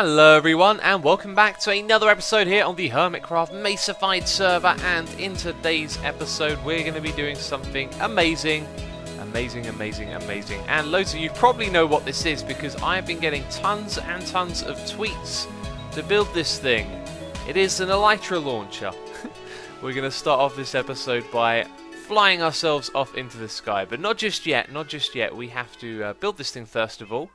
Hello everyone and welcome back to another episode here on the Hermitcraft Mesified server, and in today's episode we're going to be doing something amazing, and loads of you probably know what this is because I've been getting tons and tons of tweets to build this thing. It is an Elytra Launcher. We're going to start off this episode by flying ourselves off into the sky, but not just yet, we have to build this thing first of all.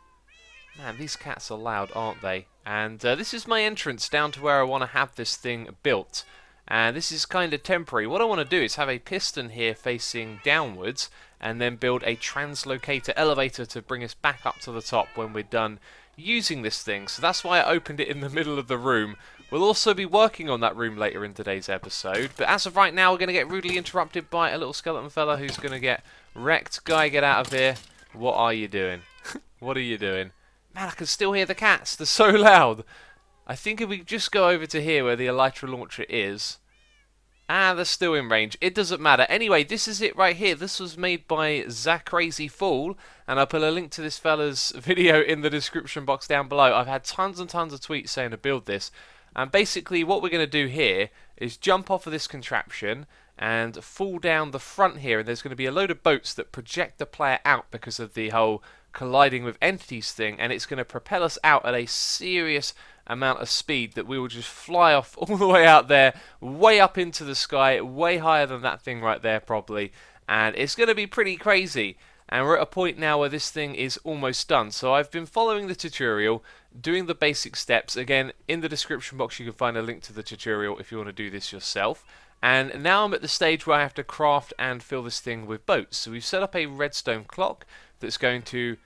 Man, these cats are loud, aren't they? And this is my entrance down to where I want to have this thing built. And this is kind of temporary. What I want to do is have a piston here facing downwards and then build a translocator elevator to bring us back up to the top when we're done using this thing. So that's why I opened it in the middle of the room. We'll also be working on that room later in today's episode. But as of right now, we're going to get rudely interrupted by a little skeleton fella who's going to get wrecked. Guy, get out of here. What are you doing? What are you doing? Man, I can still hear the cats. They're so loud. I think if we just go over to here where the Elytra Launcher is. They're still in range. It doesn't matter. Anyway, this is it right here. This was made by Crazy4, and I'll put a link to this fella's video in the description box down below. I've had tons and tons of tweets saying to build this. And basically what we're going to do here is jump off of this contraption and fall down the front here, and there's going to be a load of boats that project the player out because of the whole colliding with entities thing, and it's going to propel us out at a serious amount of speed that we will just fly off all the way out there, way up into the sky, way higher than that thing right there probably, and it's going to be pretty crazy. And we're at a point now where this thing is almost done. So I've been following the tutorial, doing the basic steps. Again, in the description box you can find a link to the tutorial if you want to do this yourself. And now I'm at the stage where I have to craft and fill this thing with boats. So we've set up a redstone clock that's going to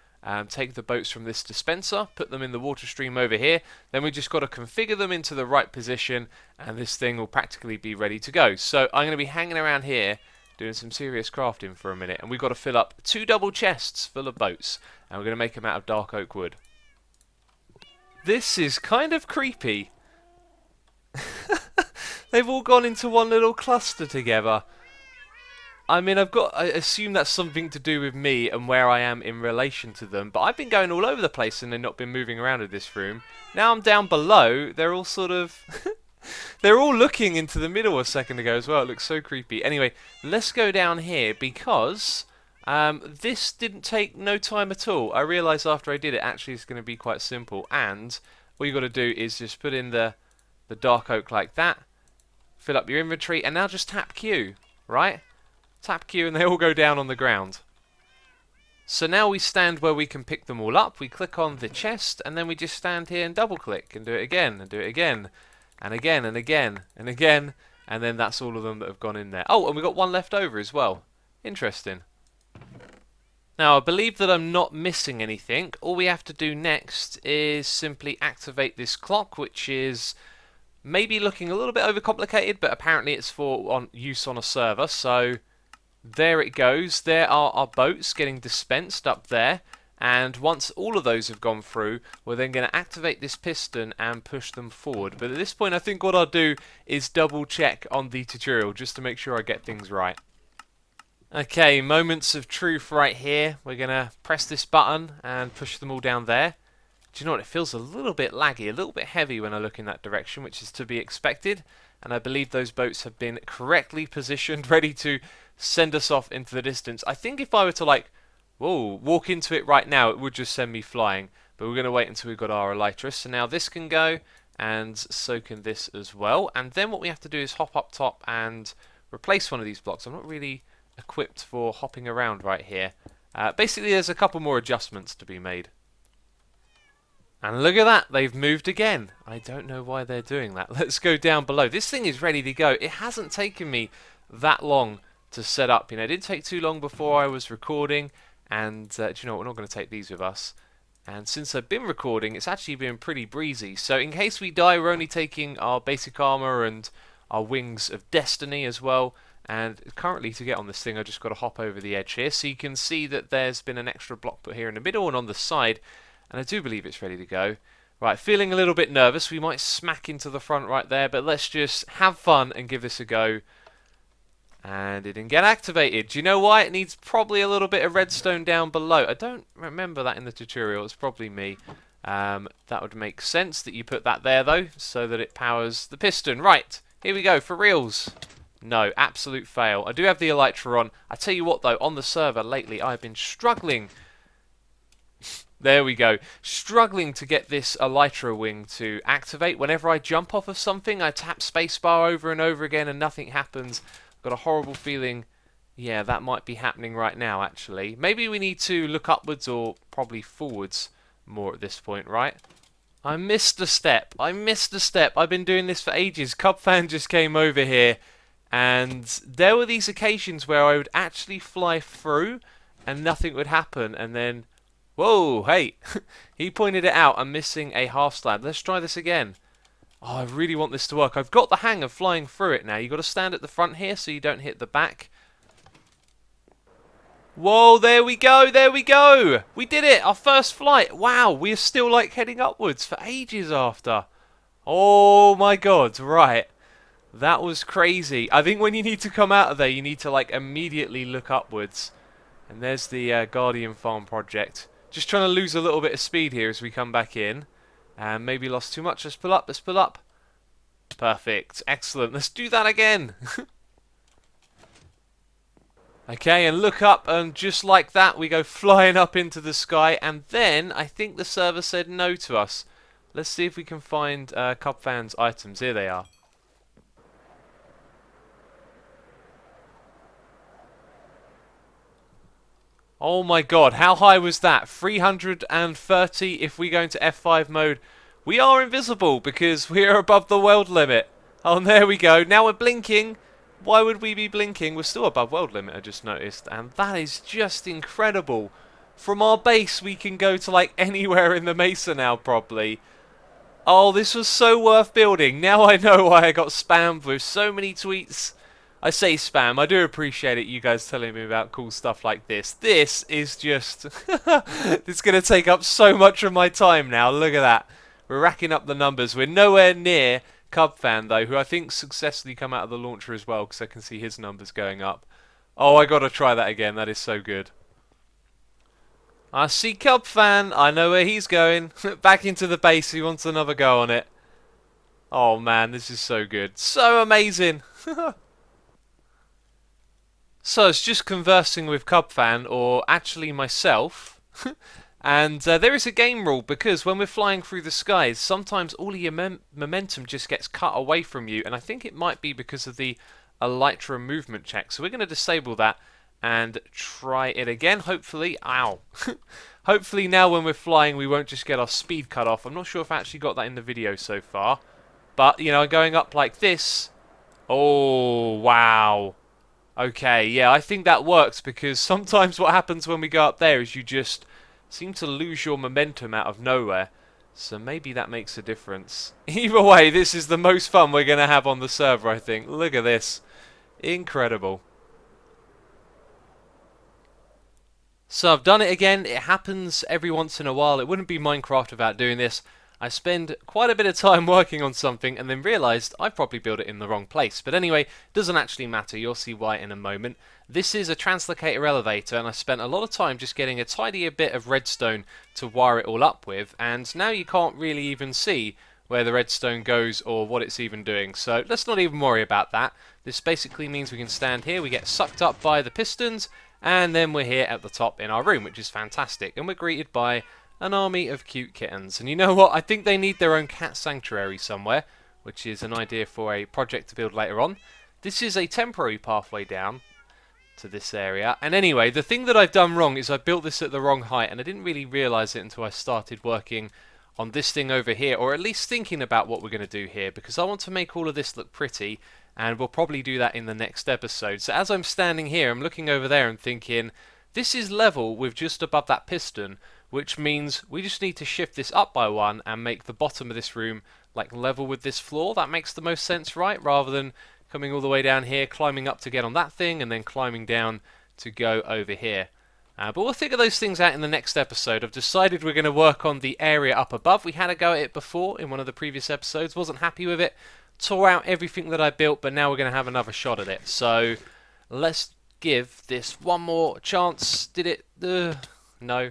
take the boats from this dispenser, put them in the water stream over here. Then we just got to configure them into the right position, and this thing will practically be ready to go. So I'm going to be hanging around here doing some serious crafting for a minute, and we've got to fill up 2 double chests full of boats, and we're going to make them out of dark oak wood. This is kind of creepy. They've all gone into one little cluster together. I mean, I assume that's something to do with me and where I am in relation to them, but I've been going all over the place and they've not been moving around in this room. Now I'm down below, they're all sort of... they're all looking into the middle a second ago as well. It looks so creepy. Anyway, let's go down here because this didn't take no time at all. I realised after I did it, actually it's going to be quite simple, and all you've got to do is just put in the dark oak like that, fill up your inventory, and now just tap Q, right? Tap Q and they all go down on the ground. So now we stand where we can pick them all up. We click on the chest and then we just stand here and double click and do it again and do it again and again and again and again, and then that's all of them that have gone in there. Oh, and we got one left over as well. Interesting. Now I believe that I'm not missing anything. All we have to do next is simply activate this clock, which is maybe looking a little bit overcomplicated, but apparently it's for use on a server. So there it goes. There are our boats getting dispensed up there, and once all of those have gone through, we're then going to activate this piston and push them forward. But at this point I think what I'll do is double check on the tutorial just to make sure I get things right. Okay, moments of truth right here. We're going to press this button and push them all down there. Do you know what? It feels a little bit laggy, a little bit heavy when I look in that direction, which is to be expected. And I believe those boats have been correctly positioned, ready to send us off into the distance. I think if I were to, like, walk into it right now, it would just send me flying. But we're going to wait until we've got our elytra. So now this can go, and so can this as well. And then what we have to do is hop up top and replace one of these blocks. I'm not really equipped for hopping around right here. Basically, there's a couple more adjustments to be made. And look at that, they've moved again. I don't know why they're doing that. Let's go down below. This thing is ready to go. It hasn't taken me that long to set up. You know, it didn't take too long before I was recording. And do you know what? We're not going to take these with us. And since I've been recording, it's actually been pretty breezy. So in case we die, we're only taking our basic armor and our wings of destiny as well. And currently, to get on this thing, I just got to hop over the edge here. So you can see that there's been an extra block put here in the middle and on the side. And I do believe it's ready to go. Right, feeling a little bit nervous. We might smack into the front right there, but let's just have fun and give this a go. And it didn't get activated. Do you know why? It needs probably a little bit of redstone down below. I don't remember that in the tutorial. It's probably me. That would make sense that you put that there, though, so that it powers the piston. Right, here we go, for reals. No, absolute fail. I do have the Elytra on. I tell you what, though, on the server lately, I've been struggling. There we go. Struggling to get this Elytra wing to activate. Whenever I jump off of something, I tap spacebar over and over again and nothing happens. I've got a horrible feeling, yeah, that might be happening right now, actually. Maybe we need to look upwards or probably forwards more at this point, right? I missed a step. I missed a step. I've been doing this for ages. CubFan just came over here and there were these occasions where I would actually fly through and nothing would happen, and then whoa, hey, he pointed it out. I'm missing a half slab. Let's try this again. Oh, I really want this to work. I've got the hang of flying through it now. You've got to stand at the front here so you don't hit the back. Whoa, there we go, there we go. We did it, our first flight. Wow, we are still like heading upwards for ages after. Oh my god, right. That was crazy. I think when you need to come out of there, you need to like immediately look upwards. And there's the Guardian Farm project. Just trying to lose a little bit of speed here as we come back in. And maybe lost too much. Let's pull up, let's pull up. Perfect, excellent. Let's do that again. Okay, and look up, and just like that, we go flying up into the sky. And then, I think the server said no to us. Let's see if we can find CubFan's items. Here they are. Oh my god, how high was that? 330 if we go into F5 mode. We are invisible because we are above the world limit. Oh, and there we go. Now we're blinking. Why would we be blinking? We're still above world limit, I just noticed. And that is just incredible. From our base, we can go to like anywhere in the mesa now, probably. Oh, this was so worth building. Now I know why I got spammed with so many tweets. I say spam, I do appreciate it, you guys telling me about cool stuff like this. This is just... it's going to take up so much of my time now, look at that. We're racking up the numbers. We're nowhere near CubFan, though, who I think successfully come out of the launcher as well, because I can see his numbers going up. Oh, I got to try that again, that is so good. I see CubFan, I know where he's going. Back into the base, he wants another go on it. Oh man, this is so good. So amazing! So it's just conversing with CubFan, or actually myself, and there is a game rule, because when we're flying through the skies, sometimes all of your momentum just gets cut away from you, and I think it might be because of the Elytra movement check. So we're going to disable that and try it again, hopefully. Ow! Hopefully now when we're flying we won't just get our speed cut off. I'm not sure if I actually got that in the video so far, but you know, going up like this. Oh, wow. Okay, yeah, I think that works, because sometimes what happens when we go up there is you just seem to lose your momentum out of nowhere. So maybe that makes a difference. Either way, this is the most fun we're going to have on the server, I think. Look at this. Incredible. So I've done it again. It happens every once in a while. It wouldn't be Minecraft without doing this. I spend quite a bit of time working on something and then realised I probably built it in the wrong place. But anyway, it doesn't actually matter. You'll see why in a moment. This is a Translocator Elevator, and I spent a lot of time just getting a tidier bit of redstone to wire it all up with, and now you can't really even see where the redstone goes or what it's even doing. So let's not even worry about that. This basically means we can stand here, we get sucked up by the pistons, and then we're here at the top in our room, which is fantastic. And we're greeted by an army of cute kittens. And you know what? I think they need their own cat sanctuary somewhere, which is an idea for a project to build later on. This is a temporary pathway down to this area. And anyway, the thing that I've done wrong is I built this at the wrong height, and I didn't really realise it until I started working on this thing over here, or at least thinking about what we're going to do here, because I want to make all of this look pretty, and we'll probably do that in the next episode. So as I'm standing here, I'm looking over there and thinking, this is level with just above that piston, which means we just need to shift this up by one and make the bottom of this room like level with this floor. That makes the most sense, right? Rather than coming all the way down here, climbing up to get on that thing, and then climbing down to go over here. But we'll figure those things out in the next episode. I've decided we're going to work on the area up above. We had a go at it before in one of the previous episodes. Wasn't happy with it. Tore out everything that I built, but now we're going to have another shot at it. So let's give this one more chance. Did it? No.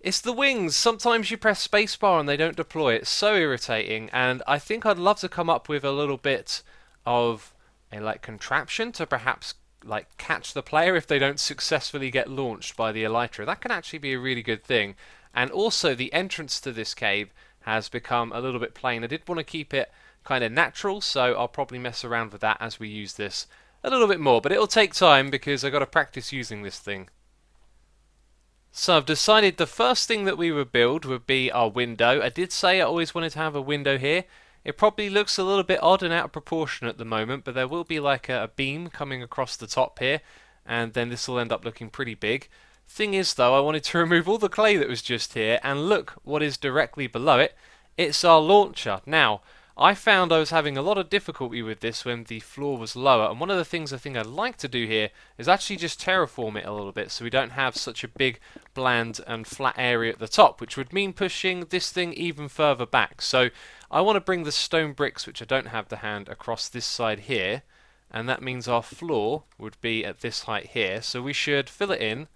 It's the wings. Sometimes you press spacebar and they don't deploy. It's so irritating, and I think I'd love to come up with a little bit of a like contraption to perhaps like catch the player if they don't successfully get launched by the Elytra. That can actually be a really good thing. And also the entrance to this cave has become a little bit plain. I did want to keep it kind of natural, so I'll probably mess around with that as we use this a little bit more, but it'll take time because I've got to practice using this thing. So I've decided the first thing that we would build would be our window. I did say I always wanted to have a window here. It probably looks a little bit odd and out of proportion at the moment, but there will be like a beam coming across the top here, and then this will end up looking pretty big. Thing is though, I wanted to remove all the clay that was just here, and look what is directly below it. It's our launcher. Now, I found I was having a lot of difficulty with this when the floor was lower, and one of the things I think I'd like to do here is actually just terraform it a little bit so we don't have such a big, bland and flat area at the top, which would mean pushing this thing even further back. So I want to bring the stone bricks, which I don't have to hand, across this side here, and that means our floor would be at this height here, so we should fill it in.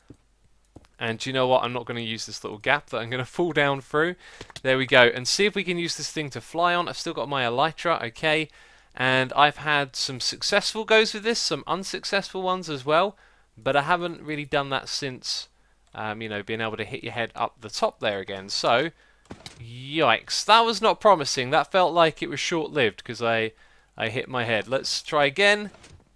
And do you know what? I'm not going to use this little gap that I'm going to fall down through. There we go. And see if we can use this thing to fly on. I've still got my elytra, okay. And I've had some successful goes with this, some unsuccessful ones as well. But I haven't really done that since, you know, being able to hit your head up the top there again. So, yikes. That was not promising. That felt like it was short-lived because I hit my head. Let's try again.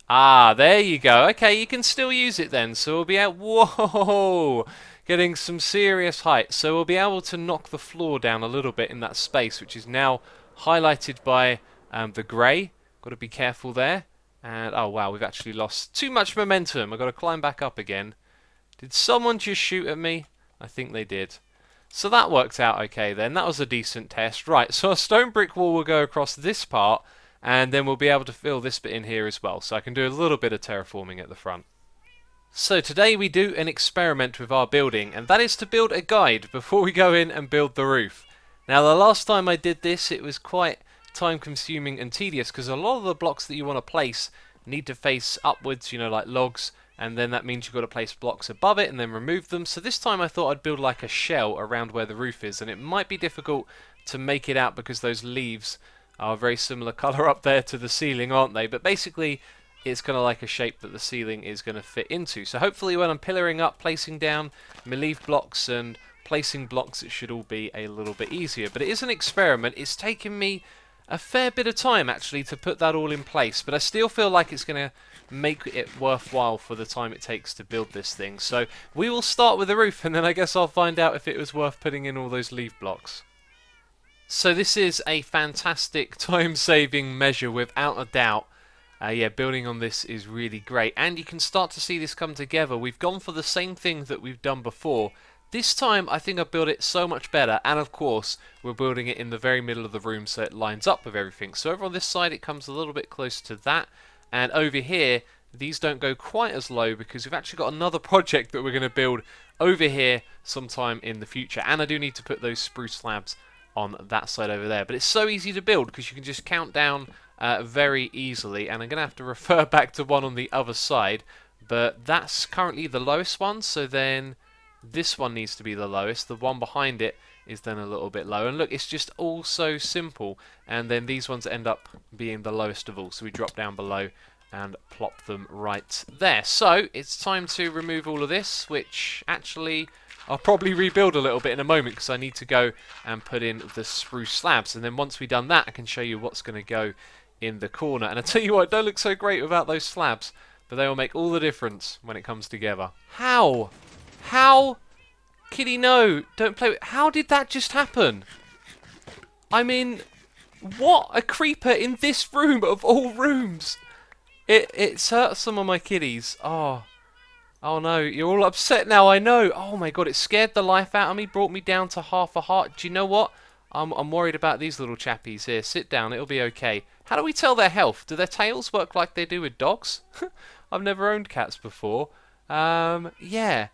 Ah, there you go. Okay, you can still use it then. So we'll be able... Whoa! Getting some serious height. So we'll be able to knock the floor down a little bit in that space, which is now highlighted by the grey. Got to be careful there. And, oh wow, we've actually lost too much momentum. I've got to climb back up again. Did someone just shoot at me? I think they did. So that worked out okay then. That was a decent test. Right, so a stone brick wall will go across this part, and then we'll be able to fill this bit in here as well. So I can do a little bit of terraforming at the front. So today we do an experiment with our building, and that is to build a guide before we go in and build the roof. Now the last time I did this, it was quite time consuming and tedious because a lot of the blocks that you want to place need to face upwards, you know, like logs, and then that means you've got to place blocks above it and then remove them. So this time I thought I'd build like a shell around where the roof is, and it might be difficult to make it out because those leaves are a very similar colour up there to the ceiling, aren't they? But basically, it's kind of like a shape that the ceiling is going to fit into. So hopefully when I'm pillaring up, placing down relief blocks and placing blocks, it should all be a little bit easier. But it is an experiment. It's taken me a fair bit of time, actually, to put that all in place. But I still feel like it's going to make it worthwhile for the time it takes to build this thing. So we will start with the roof, and then I guess I'll find out if it was worth putting in all those leaf blocks. So this is a fantastic time-saving measure without a doubt. Yeah, building on this is really great. And you can start to see this come together. We've gone for the same thing that we've done before. This time I think I've built it so much better. And of course, we're building it in the very middle of the room so it lines up with everything. So over on this side it comes a little bit closer to that. And over here, these don't go quite as low because we've actually got another project that we're going to build over here sometime in the future. And I do need to put those spruce slabs on that side over there. But it's so easy to build because you can just count down very easily, and I'm going to have to refer back to one on the other side, but that's currently the lowest one, so then this one needs to be the lowest. The one behind it is then a little bit low, and look, it's just all so simple, and then these ones end up being the lowest of all, so we drop down below and plop them right there. So it's time to remove all of this, which actually I'll probably rebuild a little bit in a moment because I need to go and put in the spruce slabs, and then once we've done that I can show you what's going to go in the corner. And I tell you what, it don't look so great without those slabs, but they will make all the difference when it comes together. How? How? Kitty, no, don't play with... How did that just happen? I mean, what? A creeper in this room of all rooms? It's hurt some of my kitties. Oh no, you're all upset now, I know. Oh my god, it scared the life out of me, brought me down to half a heart. Do you know what? I'm worried about these little chappies here. Sit down, it'll be okay. How do we tell their health? Do their tails work like they do with dogs? I've never owned cats before. Yeah.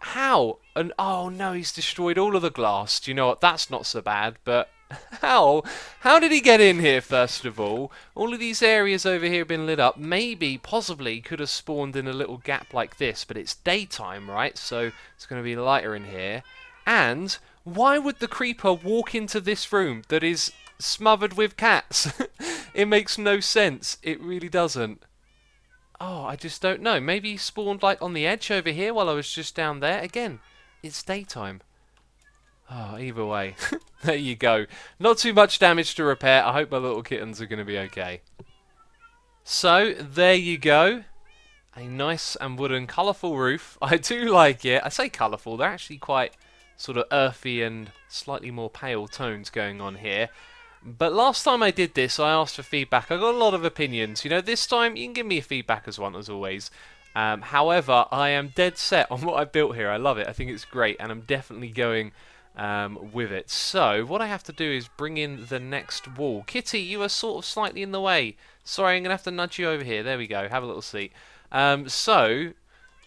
How? And oh no, he's destroyed all of the glass. Do you know what? That's not so bad, but how? How did he get in here, first of all? All of these areas over here have been lit up. Maybe, possibly, could have spawned in a little gap like this, but it's daytime, right? So it's going to be lighter in here. And why would the creeper walk into this room that is smothered with cats? It makes no sense. It really doesn't. Oh, I just don't know. Maybe he spawned like on the edge over here while I was just down there. Again, it's daytime. Oh, either way. There you go. Not too much damage to repair. I hope my little kittens are going to be okay. So, there you go. A nice and wooden, colourful roof. I do like it. I say colourful. They're actually quite sort of earthy and slightly more pale tones going on here. But last time I did this, I asked for feedback. I got a lot of opinions. You know, this time you can give me a feedback as always. However, I am dead set on what I built here. I love it. I think it's great, and I'm definitely going with it. So, what I have to do is bring in the next wall. Kitty, you are sort of slightly in the way. Sorry, I'm going to have to nudge you over here. There we go. Have a little seat. So,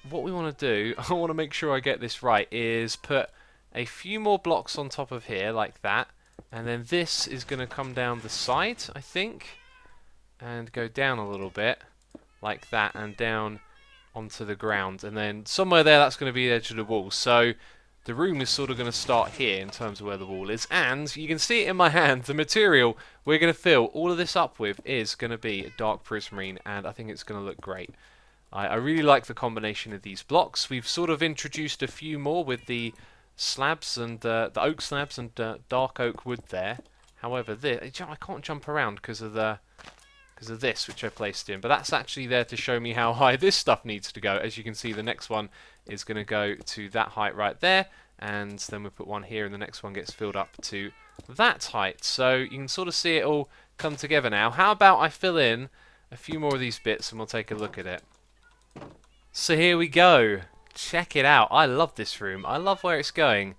what we want to do, I want to make sure I get this right, is put a few more blocks on top of here, like that. And then this is going to come down the side, I think. And go down a little bit, like that, and down onto the ground. And then somewhere there, that's going to be the edge of the wall. So, the room is sort of going to start here in terms of where the wall is. And you can see it in my hand, the material we're going to fill all of this up with is going to be dark prismarine. And I think it's going to look great. I really like the combination of these blocks. We've sort of introduced a few more with the slabs and the oak slabs and dark oak wood there. However, this, I can't jump around because of this which I placed in. But that's actually there to show me how high this stuff needs to go. As you can see, the next one is going to go to that height right there. And then we'll put one here and the next one gets filled up to that height. So you can sort of see it all come together now. How about I fill in a few more of these bits and we'll take a look at it. So here we go. Check it out. I love this room. I love where it's going.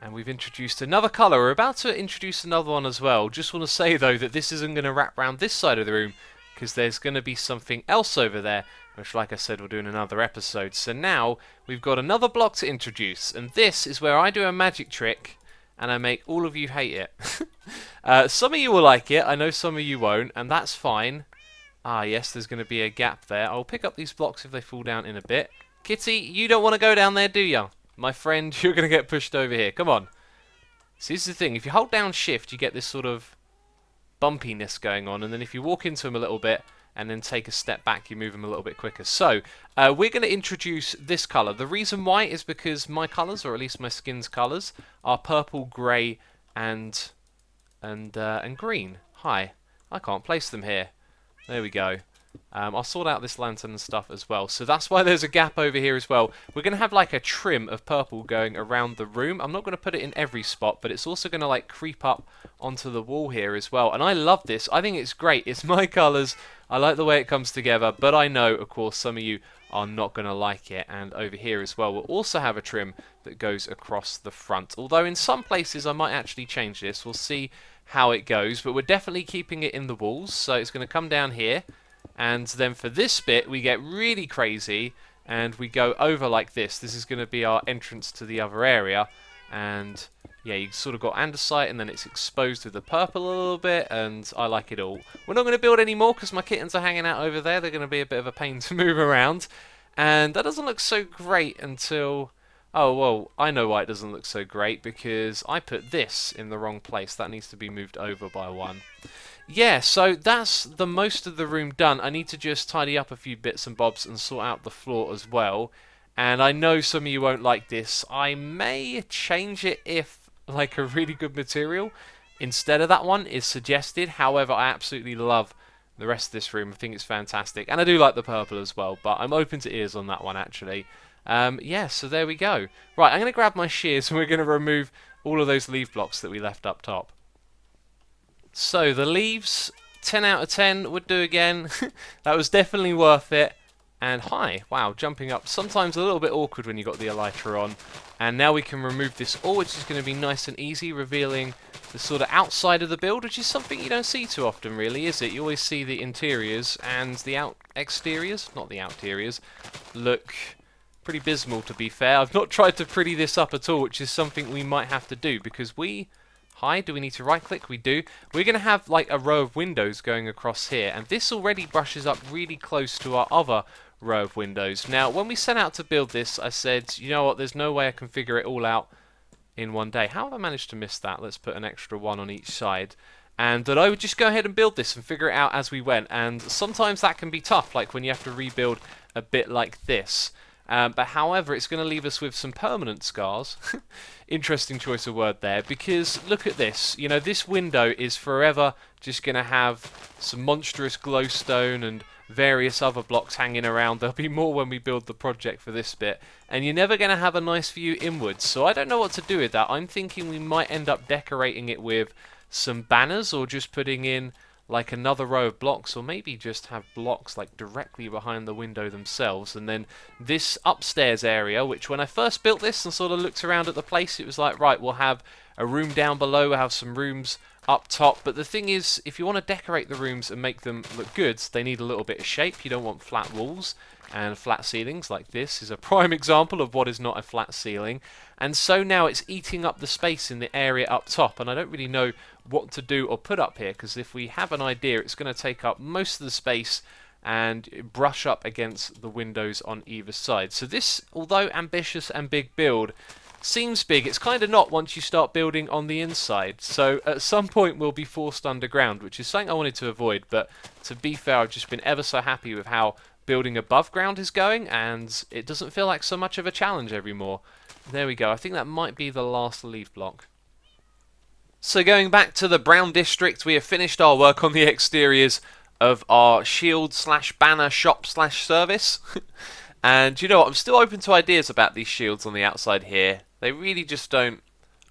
And we've introduced another colour. We're about to introduce another one as well. Just want to say, though, that this isn't going to wrap around this side of the room because there's going to be something else over there, which, like I said, we'll do in another episode. So now we've got another block to introduce. And this is where I do a magic trick and I make all of you hate it. Some of you will like it. I know some of you won't. And that's fine. Ah, yes, there's going to be a gap there. I'll pick up these blocks if they fall down in a bit. Kitty, you don't want to go down there, do you? My friend, you're going to get pushed over here. Come on. See, this is the thing. If you hold down shift, you get this sort of bumpiness going on. And then if you walk into them a little bit and then take a step back, you move them a little bit quicker. So, we're going to introduce this colour. The reason why is because my colours, or at least my skin's colours, are purple, grey, and green. Hi. I can't place them here. There we go. I'll sort out this lantern and stuff as well. So that's why there's a gap over here as well. We're going to have like a trim of purple going around the room. I'm not going to put it in every spot, but it's also going to like creep up onto the wall here as well. And I love this. I think it's great. It's my colours. I like the way it comes together. But I know, of course, some of you are not going to like it. And over here as well, we'll also have a trim that goes across the front. Although in some places I might actually change this. We'll see how it goes. But we're definitely keeping it in the walls. So it's going to come down here. And then for this bit, we get really crazy, and we go over like this. This is going to be our entrance to the other area. And, yeah, you sort of got andesite, and then it's exposed with the purple a little bit, and I like it all. We're not going to build any more, because my kittens are hanging out over there. They're going to be a bit of a pain to move around. And that doesn't look so great until... Oh, well, I know why it doesn't look so great, because I put this in the wrong place. That needs to be moved over by one. Yeah, so that's the most of the room done. I need to just tidy up a few bits and bobs and sort out the floor as well. And I know some of you won't like this. I may change it if, like, a really good material instead of that one is suggested. However, I absolutely love the rest of this room. I think it's fantastic. And I do like the purple as well, but I'm open to ears on that one, actually. Yeah, so there we go. Right, I'm going to grab my shears and we're going to remove all of those leaf blocks that we left up top. So, the leaves, 10 out of 10 would do again. That was definitely worth it. And hi, wow, jumping up. Sometimes a little bit awkward when you've got the elytra on. And now we can remove this all, which is going to be nice and easy, revealing the sort of outside of the build, which is something you don't see too often, really, is it? You always see the interiors and the exteriors, not the outeriors, look pretty abysmal, to be fair. I've not tried to pretty this up at all, which is something we might have to do, because we... Hi, do we need to right click? We do. We're going to have like a row of windows going across here, and this already brushes up really close to our other row of windows. Now, when we set out to build this, I said, you know what, there's no way I can figure it all out in one day. How have I managed to miss that? Let's put an extra one on each side. And that I would just go ahead and build this and figure it out as we went. And sometimes that can be tough, like when you have to rebuild a bit like this. But however, it's going to leave us with some permanent scars. Interesting choice of word there, because look at this. You know, this window is forever just going to have some monstrous glowstone and various other blocks hanging around. There'll be more when we build the project for this bit. And you're never going to have a nice view inwards. So I don't know what to do with that. I'm thinking we might end up decorating it with some banners, or just putting in like another row of blocks, or maybe just have blocks like directly behind the window themselves. And then this upstairs area, which when I first built this and sort of looked around at the place, it was like, right, we'll have a room down below, we'll have some rooms up top. But the thing is, if you want to decorate the rooms and make them look good, they need a little bit of shape. You don't want flat walls and flat ceilings. Like this is a prime example of what is not a flat ceiling. And so now it's eating up the space in the area up top, and I don't really know what to do or put up here, because if we have an idea, it's going to take up most of the space and brush up against the windows on either side. So this, although ambitious and big build, seems big. It's kind of not once you start building on the inside. So at some point we'll be forced underground, which is something I wanted to avoid. But to be fair, I've just been ever so happy with how building above ground is going, and it doesn't feel like so much of a challenge anymore. There we go. I think that might be the last leaf block. So going back to the brown district, we have finished our work on the exteriors of our shield slash banner shop slash service. And you know what, I'm still open to ideas about these shields on the outside here. They really just don't,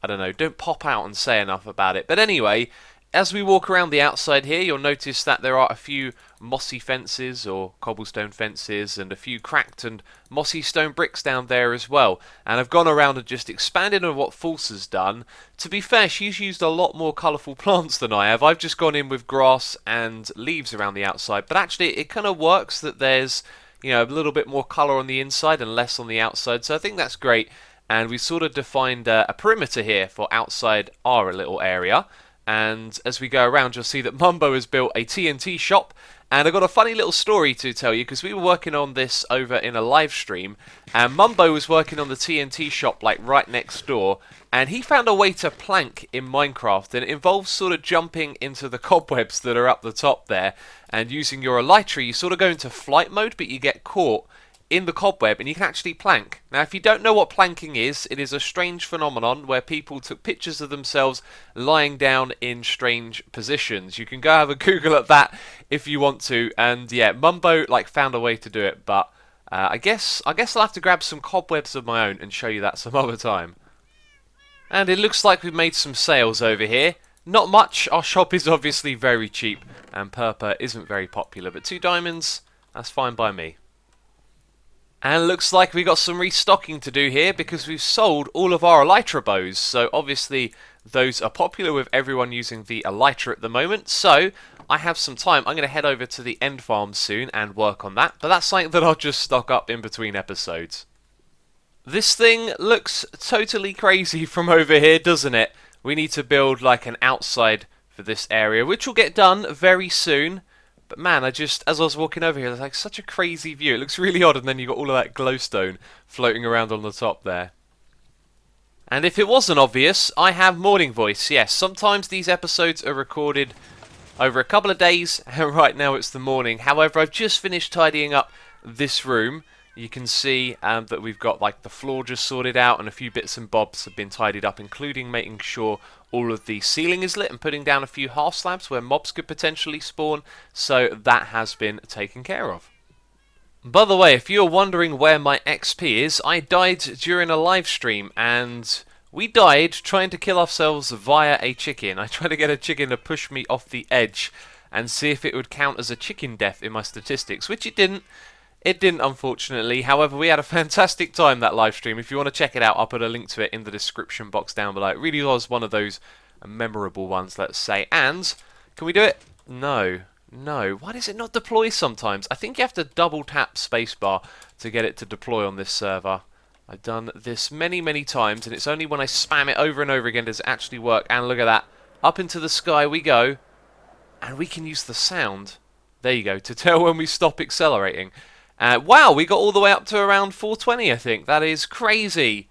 I don't know, don't pop out and say enough about it. But anyway, as we walk around the outside here, you'll notice that there are a few mossy fences or cobblestone fences and a few cracked and mossy stone bricks down there as well. And I've gone around and just expanded on what False has done. To be fair, she's used a lot more colourful plants than I have. I've just gone in with grass and leaves around the outside. But actually, it kind of works that there's, you know, a little bit more colour on the inside and less on the outside. So I think that's great. And we sort of defined a perimeter here for outside our little area. And as we go around, you'll see that Mumbo has built a TNT shop. And I've got a funny little story to tell you, because we were working on this over in a live stream. And Mumbo was working on the TNT shop like right next door. And he found a way to plank in Minecraft. And it involves sort of jumping into the cobwebs that are up the top there. And using your Elytra, you sort of go into flight mode, but you get caught in the cobweb and you can actually plank. Now, if you don't know what planking is, it is a strange phenomenon where people took pictures of themselves lying down in strange positions. You can go have a Google at that if you want to. And yeah, Mumbo like found a way to do it, but I guess I'll have to grab some cobwebs of my own and show you that some other time. And it looks like we've made some sales over here. Not much. Our shop is obviously very cheap and purple isn't very popular, but 2 diamonds, that's fine by me. And looks like we got some restocking to do here, because we've sold all of our Elytra bows. So obviously those are popular with everyone using the Elytra at the moment. So I have some time. I'm going to head over to the end farm soon and work on that. But that's something that I'll just stock up in between episodes. This thing looks totally crazy from over here, doesn't it? We need to build like an outside for this area, which will get done very soon. But man, as I was walking over here, there's like such a crazy view. It looks really odd, and then you got all of that glowstone floating around on the top there. And if it wasn't obvious, I have morning voice. Yes, sometimes these episodes are recorded over a couple of days, and right now it's the morning. However, I've just finished tidying up this room. You can see that we've got like the floor just sorted out, and a few bits and bobs have been tidied up, including making sure all of the ceiling is lit and putting down a few half slabs where mobs could potentially spawn. So that has been taken care of. By the way, if you're wondering where my XP is, I died during a live stream, and we died trying to kill ourselves via a chicken. I tried to get a chicken to push me off the edge and see if it would count as a chicken death in my statistics, which it didn't. It didn't, unfortunately. However, we had a fantastic time that live stream. If you want to check it out, I'll put a link to it in the description box down below. It really was one of those memorable ones, let's say. And, can we do it? No. No. Why does it not deploy sometimes? I think you have to double tap spacebar to get it to deploy on this server. I've done this many, many times, and it's only when I spam it over and over again does it actually work. And look at that. Up into the sky we go. And we can use the sound, there you go, to tell when we stop accelerating. Wow, we got all the way up to around 420, I think. That is crazy.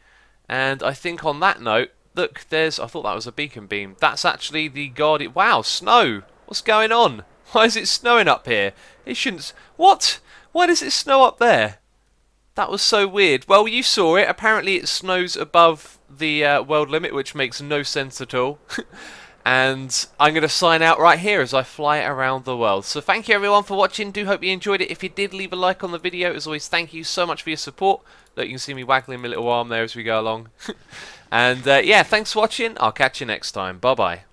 And I think on that note, Look, there's... I thought that was a beacon beam. That's actually the guardian... Wow, snow! What's going on? Why is it snowing up here? It shouldn't... What? Why does it snow up there? That was so weird. Well, you saw it. Apparently it snows above the world limit, which makes no sense at all. And I'm going to sign out right here as I fly around the world. So thank you everyone for watching. Do hope you enjoyed it. If you did, leave a like on the video. As always, thank you so much for your support. Look, you can see me waggling my little arm there as we go along. And yeah, thanks for watching. I'll catch you next time. Bye-bye.